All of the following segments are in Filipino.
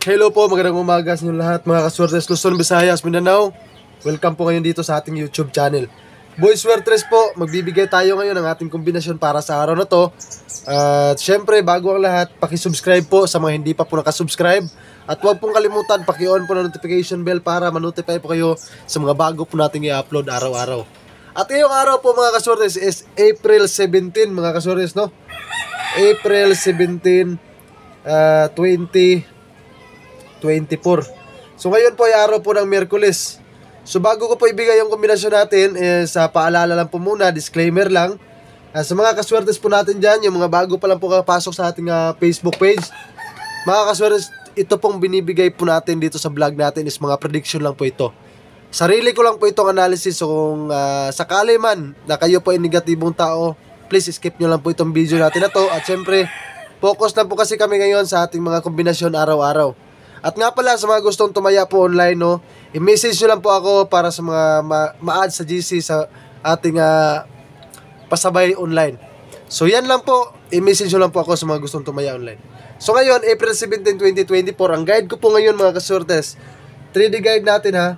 Hello po, magandang umaga sa inyo lahat mga kaswertes Luzon, Visayas, Mindanao. Welcome po ngayon dito sa ating YouTube channel. Boys Swertres po, magbibigay tayo ngayon ng ating kombinasyon para sa araw na to. At syempre, bago ang lahat, paki-subscribe po sa mga hindi pa po nakasubscribe. At huwag pong kalimutan, paki-on po na notification bell para ma-notify po kayo sa mga bago po nating i-upload araw-araw. At ngayong araw po mga kaswertes is April 17 mga kaswertes, no? April 17, 2024. So ngayon po ay araw po ng Miyerkules. So bago ko po ibigay yung kombinasyon natin is paalala lang po muna, disclaimer lang. Sa mga kaswertes po natin dyan, yung mga bago pa lang po kapasok sa ating Facebook page, mga kaswertes, ito pong binibigay po natin dito sa vlog natin is mga prediction lang po ito. Sarili ko lang po itong analysis. So kung sakali man na kayo po ay negatibong tao, please skip nyo lang po itong video natin na to. At syempre, focus lang po kasi kami ngayon sa ating mga kombinasyon araw-araw. At nga pala sa mga gustong tumaya po online, no, i-message nyo lang po ako para sa mga ma-add sa GC sa ating pasabay online. So yan lang po, i-message nyo lang po ako sa mga gustong tumaya online. So ngayon, April 17, 2024, ang guide ko po ngayon mga kaswertes, 3D guide natin ha.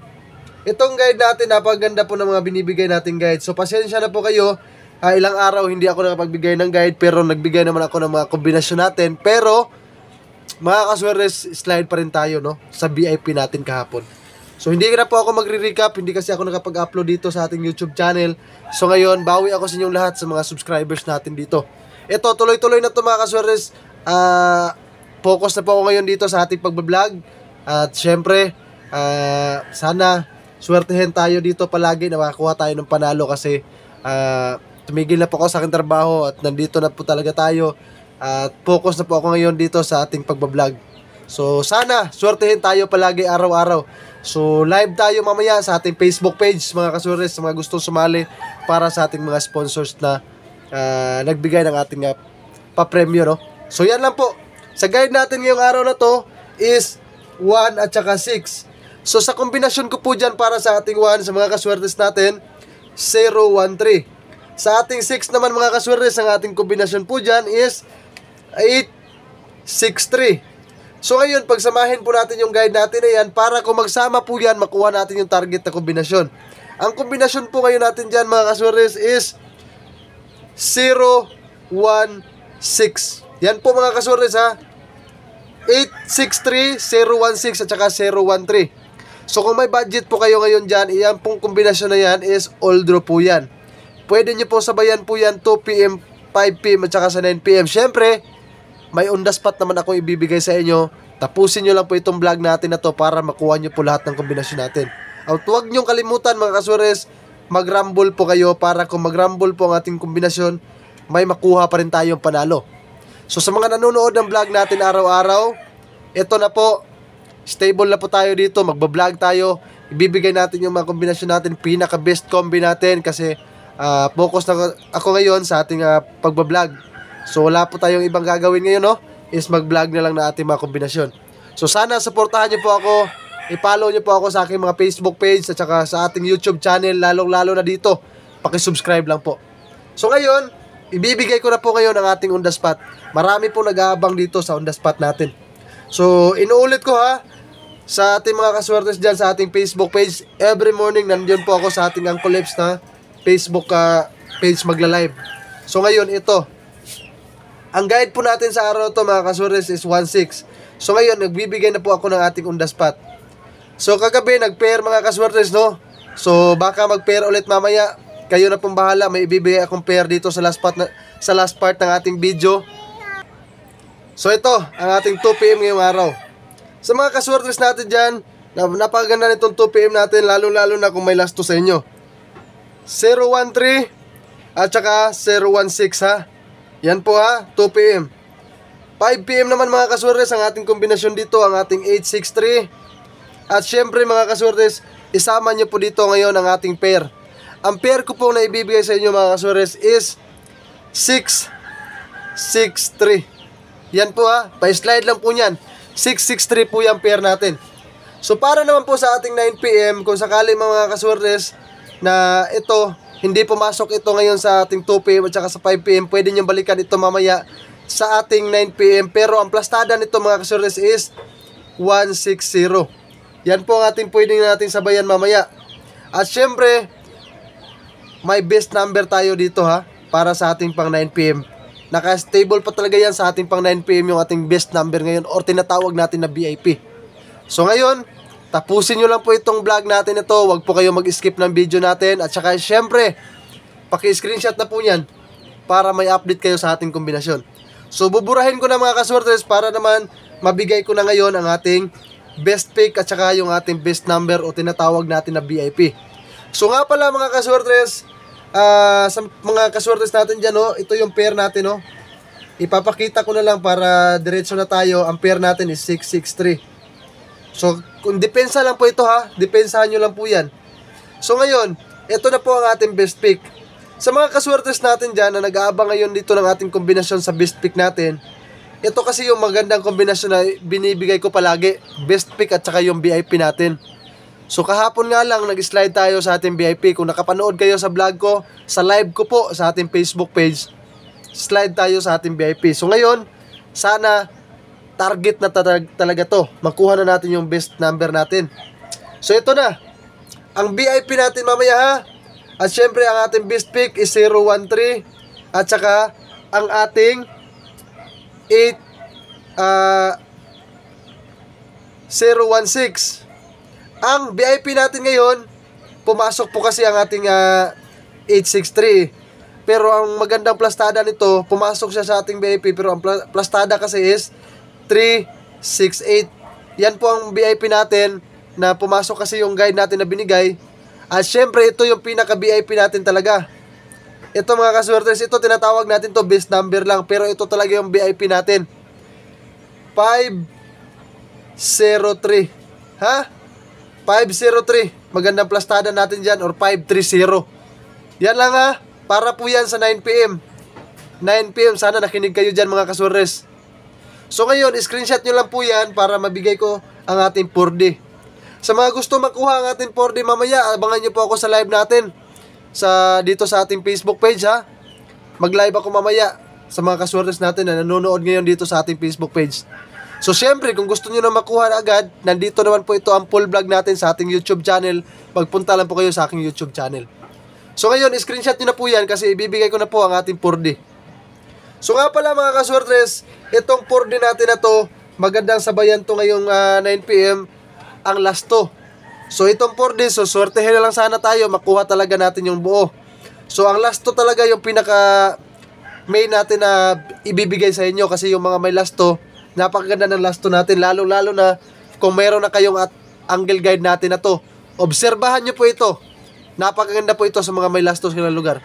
Itong guide natin, napaganda po ng mga binibigay nating guide. So pasensya na po kayo, ilang araw hindi ako nakapagbigay ng guide, pero nagbigay naman ako ng mga kombinasyon natin. Pero mga kaswertes, slide pa rin tayo, no, sa VIP natin kahapon. So hindi na po ako magre-recap, hindi kasi ako nakapag-upload dito sa ating YouTube channel. So ngayon, bawi ako sa inyong lahat sa mga subscribers natin dito. Ito, tuloy-tuloy na to mga kaswertes. Focus na po ako ngayon dito sa ating pagbablog. At syempre, sana swertehin tayo dito palagi na makakuha tayo ng panalo kasi tumigil na po ako sa aking trabaho at nandito na po talaga tayo. At focus na po ako ngayon dito sa ating pagbablog. So sana swertehin tayo palagi araw-araw. So live tayo mamaya sa ating Facebook page mga kaswertes, sa mga gustong sumali para sa ating mga sponsors na nagbigay ng ating pa-premyo, no? So yan lang po. Sa guide natin ngayong araw na to is 1 at saka 6. So sa kombinasyon ko po dyan para sa ating 1, sa mga kaswertes natin, 013. Sa ating 6 naman mga kaswertes, ang ating kombinasyon po dyan is 863. So ngayon, pagsamahin po natin yung guide natin na yan para kung magsama po yan, makuha natin yung target na kombinasyon. Ang kombinasyon po ngayon natin dyan mga kaswertes is 016. Yan po mga kaswertes ha. 863, 016 at saka 013. So kung may budget po kayo ngayon dyan, iyan pong kombinasyon na yan is all draw po yan. Pwede nyo po sabayan po yan 2 PM, 5 PM at saka sa 9 PM. Syempre, may on the spot naman ako ibibigay sa inyo. Tapusin nyo lang po itong vlog natin na to para makuha nyo po lahat ng kombinasyon natin. At huwag nyo kalimutan mga kaswertes, mag-rumble po kayo para kung mag-rumble po ang ating kombinasyon, may makuha pa rin tayong panalo. So sa mga nanonood ng vlog natin araw-araw, ito na po, stable na po tayo dito, magbablog tayo. Ibibigay natin yung mga kombinasyon natin, pinaka-best combi natin kasi focus na ako ngayon sa ating pagbablog. So wala po tayong ibang gagawin ngayon, no? Is mag-vlog na lang na ating mga kombinasyon. So sana supportahan niyo po ako, i-follow niyo po ako sa aking mga Facebook page at saka sa ating YouTube channel, lalong-lalo na dito. Paki-subscribe lang po. So ngayon, ibibigay ko na po ngayon ang ating on the spot. Marami po nag-aabang dito sa on the spot natin. So inuulit ko ha, sa ating mga kaswertes dyan sa ating Facebook page, every morning nandiyan po ako sa ating Uncle Lips na Facebook page magla-live. So ngayon ito, ang guide po natin sa araw to mga kaswertes is 16. So ngayon nagbibigay na po ako ng ating on the spot. So kagabi nag-pair mga kaswertes, no? So baka mag-pair ulit mamaya. Kayo na pong bahala, may ibibigay akong pair dito sa last part ng ating video. So ito, ang ating 2 PM ngayong araw. Sa mga kaswertes natin dyan, napakaganda nitong 2 PM natin, lalo-lalo na kung may last to sa inyo. 013 at saka 016 ha. Yan po ha, 2 PM. 5 PM naman mga kaswertes, ang ating kombinasyon dito, ang ating 863. At syempre mga kaswertes, isama nyo po dito ngayon ang ating pair. Ang pair ko po na ibibigay sa inyo mga kaswertes is 663. Yan po ha, pa-slide lang po nyan. 663 po yung pair natin. So para naman po sa ating 9 PM, kung sakali mga kaswertes na ito, hindi pumasok ito ngayon sa ating 2 PM at saka sa 5 PM, pwede nyo balikan ito mamaya sa ating 9 PM. Pero ang plastada nito mga kaswertes is 160. Yan po ang ating pwedeng natin sabayan mamaya. At syempre, may best number tayo dito ha, para sa ating pang 9pm. Naka-stable pa talaga yan sa ating pang 9pm yung ating best number ngayon, or tinatawag natin na VIP. So ngayon, tapusin nyo lang po itong vlog natin ito. Huwag po kayo mag-skip ng video natin. At saka syempre, paki-screenshot na po yan para may update kayo sa ating kombinasyon. So buburahin ko na mga kaswertes para naman mabigay ko na ngayon ang ating best pick at saka yung ating best number o tinatawag natin na VIP. So nga pala mga kaswertes, sa mga kaswertes natin dyan, ito yung pair natin. Ipapakita ko na lang para diretso na tayo. Ang pair natin is 663. So kung depensa lang po ito ha, depensahan nyo lang po yan. So ngayon, ito na po ang ating best pick. Sa mga kaswertes natin dyan na nag-aabang ngayon dito ng ating kombinasyon sa best pick natin, ito kasi yung magandang kombinasyon na binibigay ko palagi, best pick at saka yung VIP natin. So kahapon nga lang nag-slide tayo sa ating VIP. Kung nakapanood kayo sa vlog ko, sa live ko po sa ating Facebook page, slide tayo sa ating VIP. So ngayon, sana target na talaga to. Makuha na natin yung best number natin. So ito na, ang VIP natin mamaya ha. At syempre ang ating best pick is 013. At saka ang ating 016. Ang VIP natin ngayon, pumasok po kasi ang ating 863. Pero ang magandang plastada nito, pumasok siya sa ating VIP, pero ang plastada kasi is 368. Yan po ang VIP natin na pumasok kasi yung guide natin na binigay. At syempre ito yung pinaka VIP natin talaga. Ito mga kaswertes, ito tinatawag natin to best number lang, pero ito talaga yung VIP natin. 503. Ha? 503. Magandang plastada natin dyan, or 530. Yan lang ha. Para po yan sa 9pm. 9pm, sana nakinig kayo dyan mga kaswertes. So ngayon, screenshot nyo lang po yan para mabigay ko ang ating 4D. Sa mga gusto makuha ang ating 4D mamaya, abangan nyo po ako sa live natin dito sa ating Facebook page ha. Mag-live ako mamaya sa mga kaswertes natin na nanonood ngayon dito sa ating Facebook page. So syempre, kung gusto nyo na makuha na agad, nandito naman po ito ang full vlog natin sa ating YouTube channel. Magpunta lang po kayo sa aking YouTube channel. So ngayon, screenshot nyo na po yan kasi ibibigay ko na po ang ating 4D. So nga pala mga kaswertes, itong 4D natin na to, magandang sabayan to ngayong 9pm, ang last to. So itong 4D, so swertehin na lang sana tayo, makuha talaga natin yung buo. So ang last to talaga yung pinaka main natin na ibibigay sa inyo, kasi yung mga may last to, napakaganda ng last to natin, lalo na kung mayroon na kayong angle guide natin na to. Obserbahan nyo po ito. Napakaganda po ito sa mga may last to sa lugar.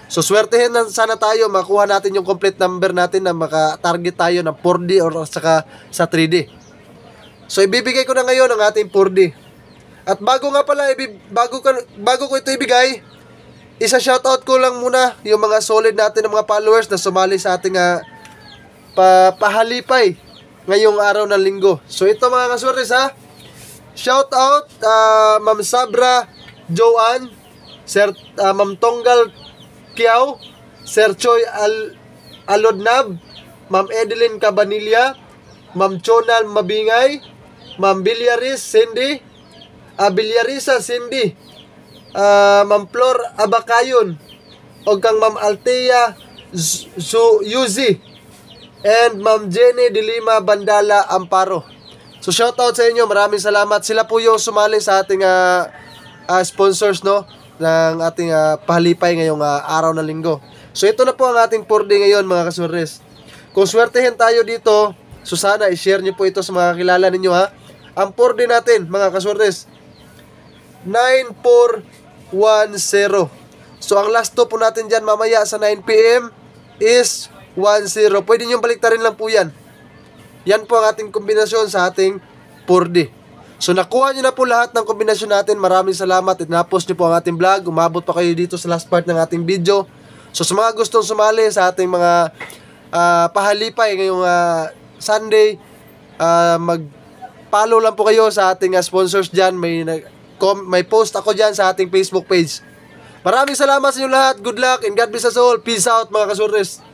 So swertehin na sana tayo, makuha natin yung complete number natin na maka-target tayo ng 4D or saka sa 3D. So ibibigay ko na ngayon ang ating 4D. At bago nga pala, bago ko ito ibigay, isa-shoutout ko lang muna yung mga solid natin ng mga followers na sumali sa ating pahalipay ngayong araw ng linggo. So ito mga kaswertes ha, shoutout Ma'am Sabra Joanne, Sir Ma'am Tonggal Kiao, Sir Choi Alodnab, Ma'am Edeline Cabanilla, Ma'am Chonal Mabingay, Ma'am Villarisa Cindy, Ma'am Flor Abakayon, o kang Ma'am Altea Yuzi, and Ma'am Jenny de Lima Bandala Amparo. So shoutout sa inyo, maraming salamat. Sila po yung sumali sa ating sponsors ng ating pahalipay ngayong araw ng linggo. So ito na po ang ating 4D ngayon mga kaswertes. Kung swertehin tayo dito, so sana i-share nyo po ito sa mga kilala ninyo ha. Ang 4D natin mga kaswertes, 9410. So ang last to po natin dyan mamaya sa 9pm is 10. Pwede nyo baliktarin lang po yan. Yan po ang ating kombinasyon sa ating 4D. So nakuha nyo na po lahat ng kombinasyon natin. Maraming salamat. Itnapos nyo po ang ating vlog. Umabot pa kayo dito sa last part ng ating video. So sa mga gustong sumali sa ating mga pahalipay ngayong Sunday, mag-follow lang po kayo sa ating sponsors dyan. May post ako dyan sa ating Facebook page. Maraming salamat sa inyo lahat. Good luck and God bless us all. Peace out mga kaswertes.